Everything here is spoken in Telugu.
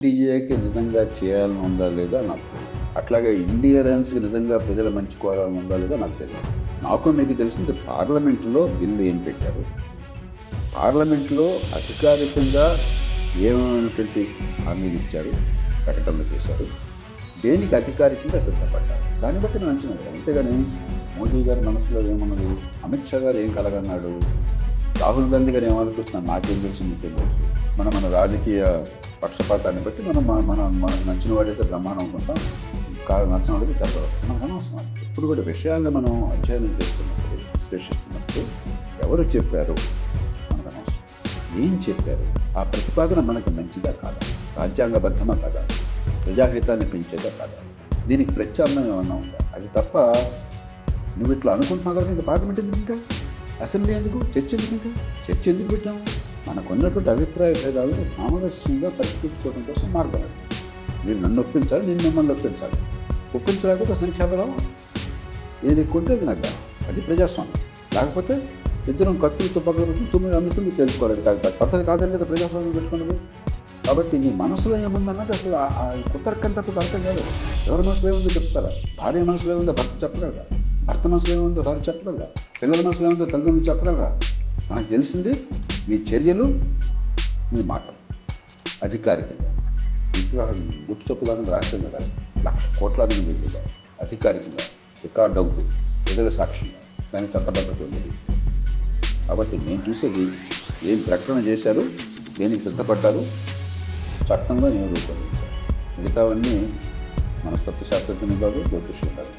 ఎన్‌డీఏకి నిజంగా చేయాలని ఉందా లేదా నాకు తెలీదు. అట్లాగే ఇండియన్స్‌కి నిజంగా ప్రజల మంచి కోరాలని ఉందా లేదా నాకు తెలియదు. నాకు మీకు తెలిసింది పార్లమెంటులో బిల్లు ఏం పెట్టారు. పార్లమెంటులో అధికారికంగా ఏమైనటువంటి హామీలు ఇచ్చారు, ప్రకటనలు చేశారు. దేనికి అధికారికంగా సిద్ధపడ్డారు. దాన్ని బట్టి నేను అంచనా వేయాలి. అంతేగాని మోదీ గారి మనసులో ఏమున్నది, అమిత్ షా గారు ఏం కలగన్నాడు, రాహుల్ గాంధీ గారు ఏమనుకుంటున్నారు నాకేం తెలుసు మీకేం తెలుసు. మన రాజకీయ పక్షపాతాన్ని బట్టి మనకు నచ్చిన వాడైతే బ్రహ్మాండం అనుకుంటాం, నచ్చిన వాడికి చెప్పడం మనకు అనవసరం. ఇప్పుడు కూడా విషయాలను మనం అధ్యయనం చేస్తున్నప్పుడు, విశ్లేషిస్తున్నప్పుడు ఎవరు చెప్పారు మనకు అనవసరం. ఏం చెప్పారు, ఆ ప్రతిపాదన మనకు మంచిదా కాదా, రాజ్యాంగబద్ధమా కాదా, ప్రజాహితాన్ని పెంచేదా కాదా, దీనికి ప్రత్యామ్నాయం ఏమన్నా ఉందా. అది తప్ప నువ్వు ఇట్లా అనుకుంటున్నావు కాబట్టి ఇంకా పార్లమెంట్ ఎందుకు, ఇంకా అసెంబ్లీ ఎందుకు, చర్చ ఎందుకు, ఇంకా చర్చ ఎందుకు పెట్టాము. మనకున్నటువంటి అభిప్రాయ భేదాలను సామరస్యంగా పరిష్కరించుకోవడం కోసం మార్గం అది. మీరు నన్ను ఒప్పించాలి, నేను మిమ్మల్ని ఒప్పించాలి. ఒప్పించలేకపోతే సంఖ్యాబలం ఏది ఎక్కువ ఉంటే అది నాకు కాదు. అది ప్రజాస్వామ్యం. లేకపోతే ఇద్దరం కత్తులతో పక్కన తొమ్మిది అందుకు మీరు తెలుసుకోవాలి. కాదు పద్ధతి కాదని లేదా ప్రజాస్వామ్యం పెట్టుకున్నది. కాబట్టి నీ మనసులో ఏముందన్నది అసలు కుతర్కం తప్ప అర్థం కాదు. ఎవరి మనసులో ఏముందో చెప్తారా. భార్య మనసులో ఏముందో భర్త చెప్పగలరా, భర్త మనసులో ఏముందో భార్య చెప్పగలరా, పిల్లల మనసులో ఏముందో తల్లిదండ్రులు చెప్పగలరా. మనకు తెలిసింది మీ చర్యలు, మీ మాటలు. అధికారికంగా విగ్రహం గుర్తు చెప్పులాగా రాష్ట్రం కదా, 1,00,000 కోట్లాది మంది అధికారికంగా రికార్డ్ అవుతూ ప్రజల సాక్ష్యంగా దానికి చట్టబద్ధత ఉంది. కాబట్టి నేను చూసేది ఏం ప్రకటన చేశారు, దేనికి సిద్ధపడ్డారు, చట్టంలో ఏం రూపొందించారు. మిగతావన్నీ మన తత్వశాస్త్రజ్ఞులు కాదు, జ్యోతిష్యులు కాదు.